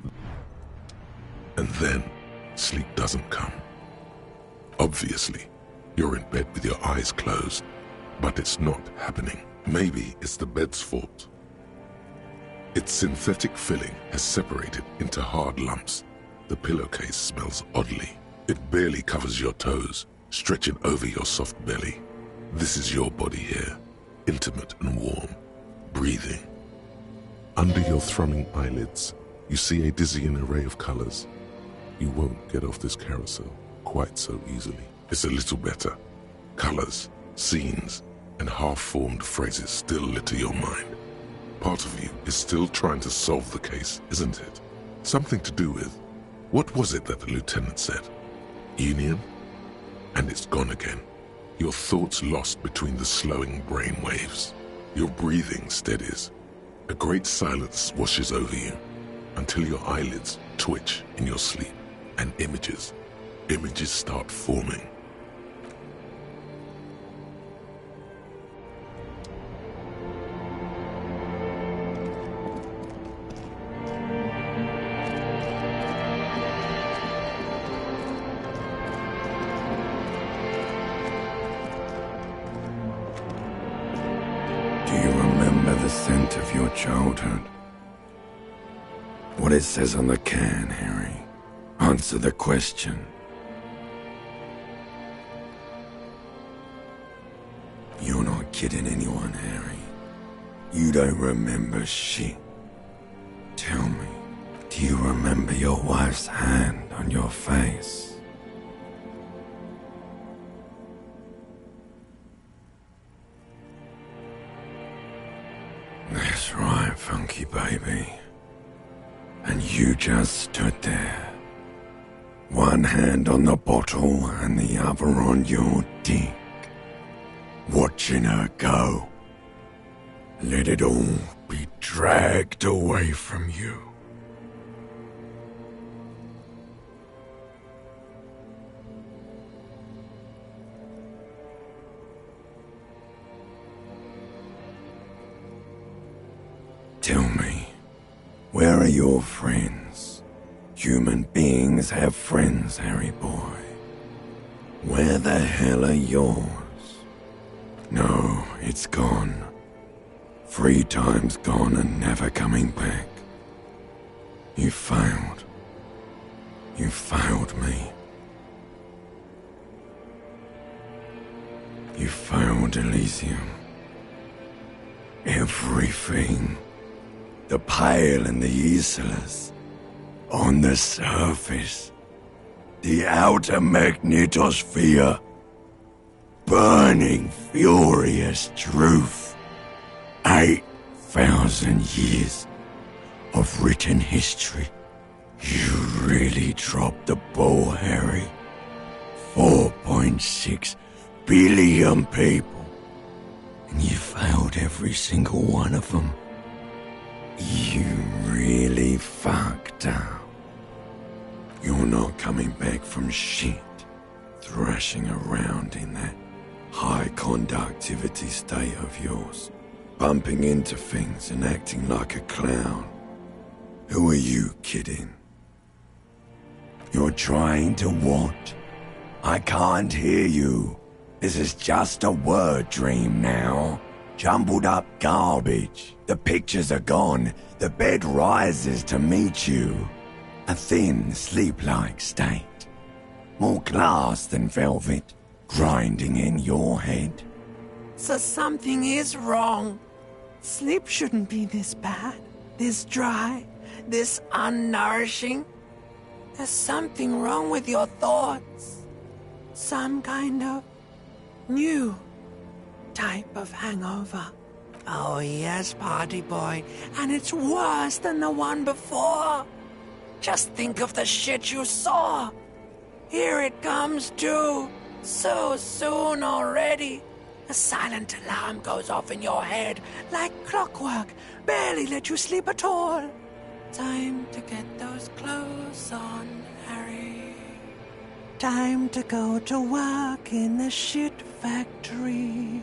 And then sleep doesn't come. Obviously, you're in bed with your eyes closed, but it's not happening. Maybe it's the bed's fault. Its synthetic filling has separated into hard lumps. The pillowcase smells oddly. It barely covers your toes, stretching over your soft belly. This is your body here, intimate and warm, breathing. Under your thrumming eyelids, you see a dizzying array of colors. You won't get off this carousel quite so easily. It's a little better. Colors, scenes, and half-formed phrases still litter your mind. Part of you is still trying to solve the case, isn't it? Something to do with, what was it that the lieutenant said? Union? And it's gone again. Your thoughts lost between the slowing brain waves. Your breathing steadies. A great silence washes over you until your eyelids twitch in your sleep and images start forming. The scent of your childhood. What it says on the can, Harry. Answer the question. You're not kidding anyone, Harry. You don't remember shit. Tell me, do you remember your wife's hand on your face? That's right, funky baby. And you just stood there. One hand on the bottle and the other on your dick. Watching her go. Let it all be dragged away from you. Tell me, where are your friends? Human beings have friends, Harry boy. Where the hell are yours? No, it's gone. 3 times gone and never coming back. You failed. You failed me. You failed Elysium. Everything. The Pale and the Islas. On the surface. The outer magnetosphere. Burning, furious truth. 8,000 years of written history. You really dropped the ball, Harry. 4.6 billion people. And you failed every single one of them. You really fucked up. You're not coming back from shit, thrashing around in that high conductivity state of yours, bumping into things and acting like a clown. Who are you kidding? You're trying to what? I can't hear you. This is just a word dream now. Jumbled up garbage. The pictures are gone. The bed rises to meet you. A thin, sleep-like state. More glass than velvet, grinding in your head. So something is wrong. Sleep shouldn't be this bad, this dry, this unnourishing. There's something wrong with your thoughts. Some kind of new type of hangover. Oh yes, party boy, and it's worse than the one before. Just think of the shit you saw. Here it comes too, so soon already. A silent alarm goes off in your head like clockwork, barely let you sleep at all. Time to get those clothes on, Harry. Time to go to work in the shit factory.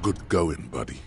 Good going, buddy.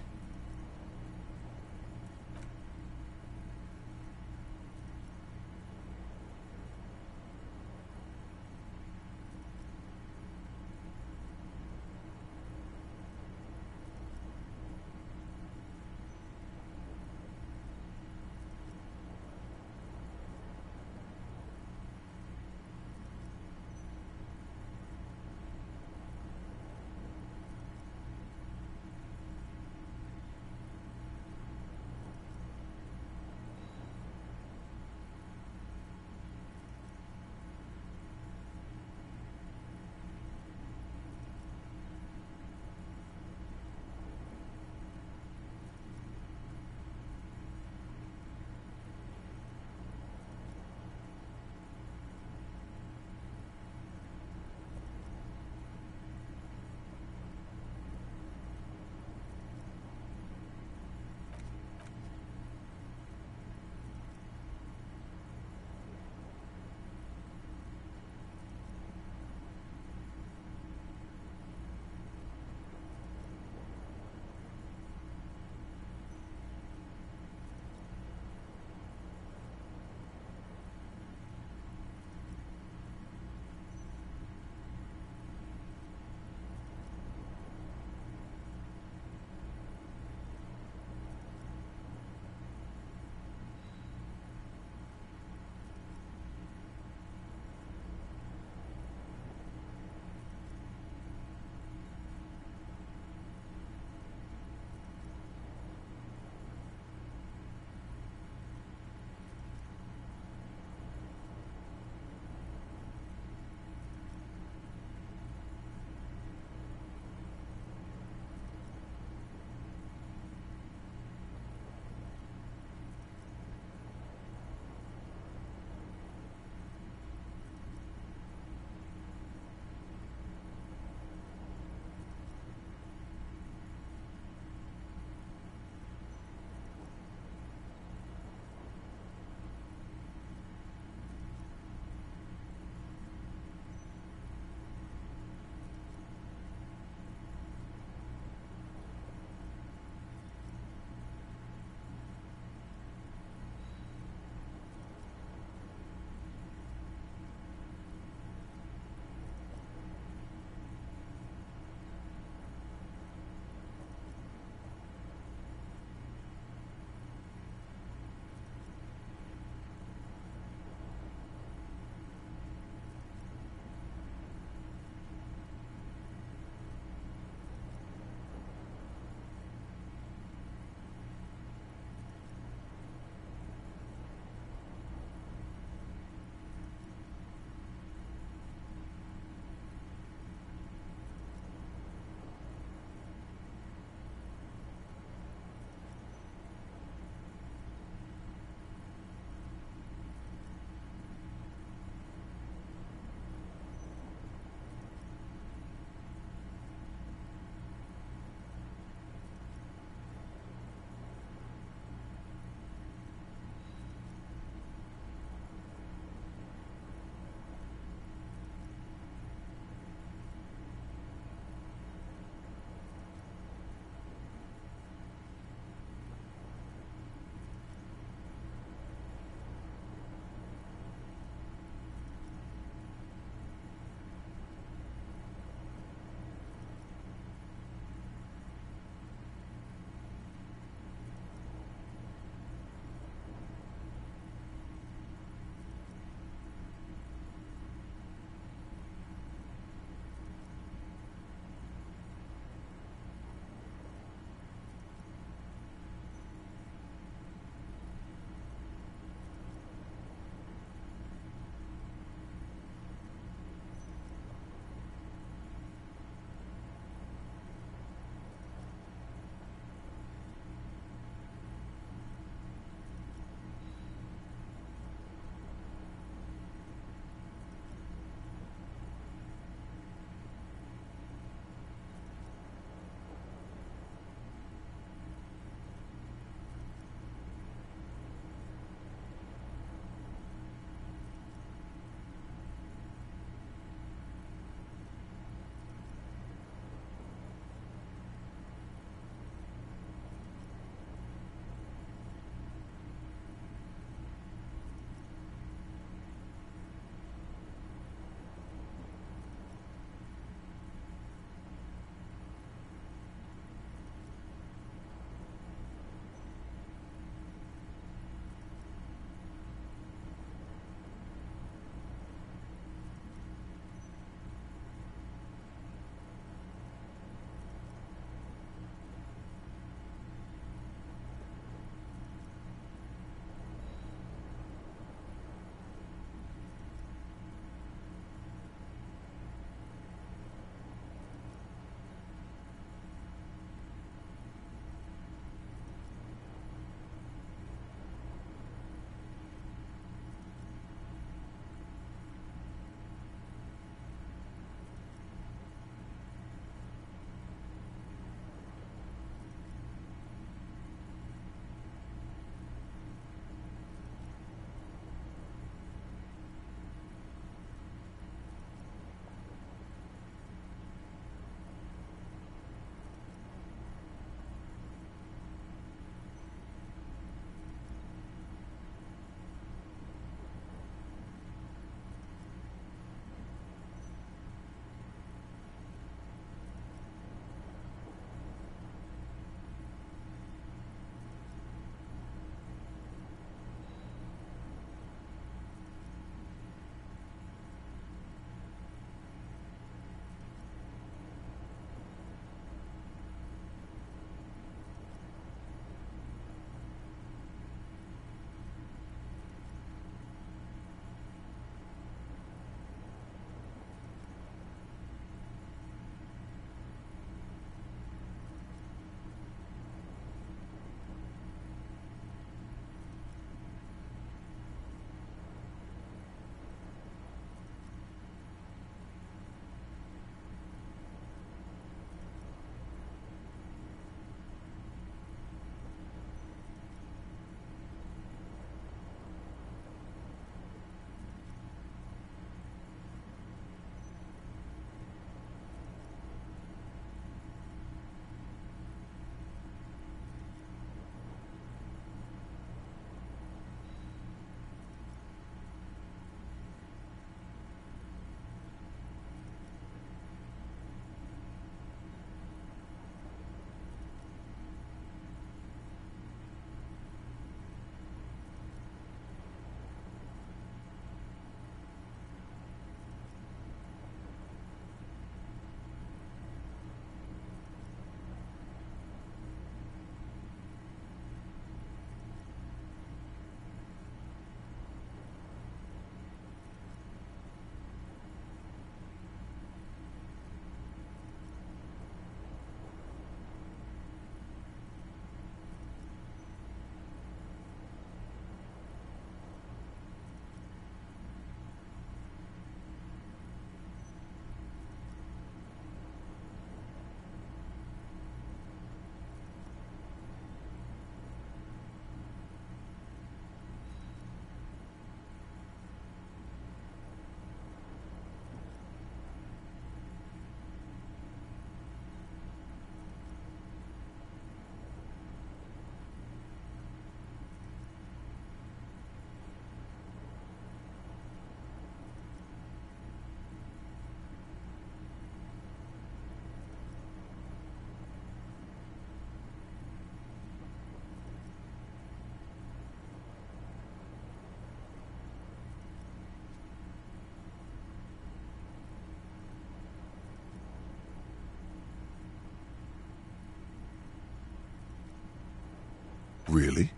Really?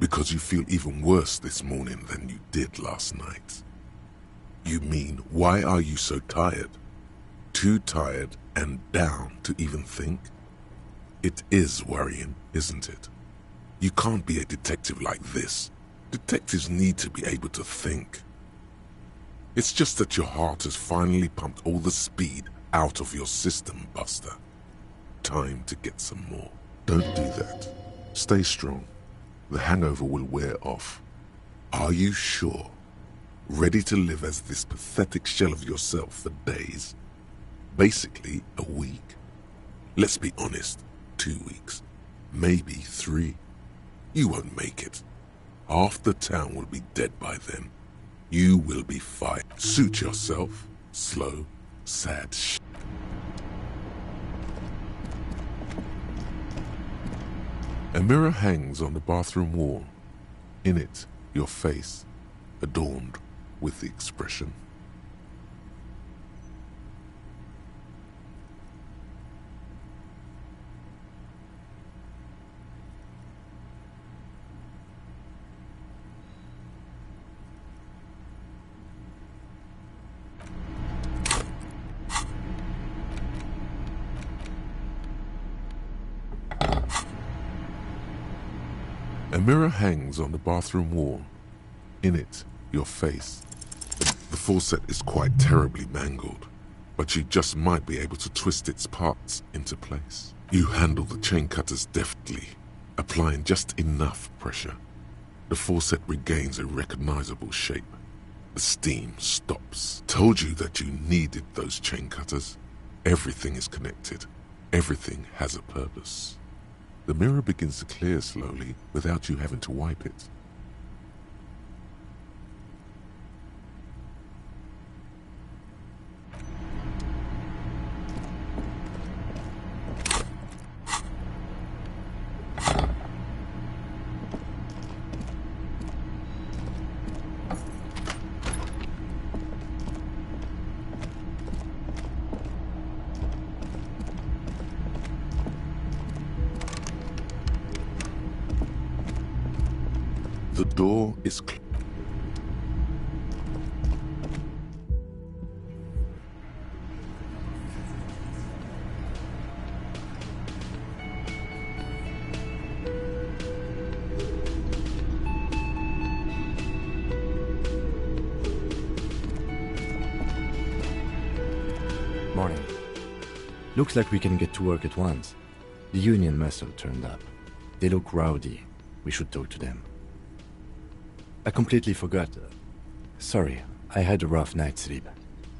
Because you feel even worse this morning than you did last night. You mean, why are you so tired? Too tired and down to even think? It is worrying, isn't it? You can't be a detective like this. Detectives need to be able to think. It's just that your heart has finally pumped all the speed out of your system, Buster. Time to get some more. Don't do that. Stay strong. The hangover will wear off. Are you sure? Ready to live as this pathetic shell of yourself for days? Basically, a week. Let's be honest, 2 weeks. Maybe 3. You won't make it. Half the town will be dead by then. You will be fine. Suit yourself. Slow, sad shit. A mirror hangs on the bathroom wall. In it, your face, adorned with the expression. A mirror hangs on the bathroom wall. In it, your face. The faucet is quite terribly mangled, but you just might be able to twist its parts into place. You handle the chain cutters deftly, applying just enough pressure. The faucet regains a recognizable shape. The steam stops. Told you that you needed those chain cutters. Everything is connected. Everything has a purpose. The mirror begins to clear slowly without you having to wipe it. The door is closed. Morning. Looks like we can get to work at once. The Union must have turned up. They look rowdy. We should talk to them. I completely forgot. Sorry, I had a rough night's sleep.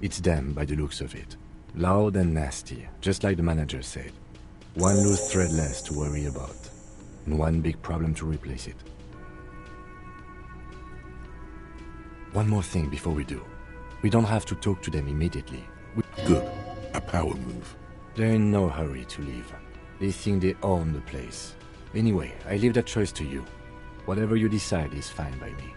It's them by the looks of it. Loud and nasty, just like the manager said. One loose thread less to worry about, and one big problem to replace it. One more thing before we do. We don't have to talk to them immediately. Good. A power move. They're in no hurry to leave. They think they own the place. Anyway, I leave that choice to you. Whatever you decide is fine by me.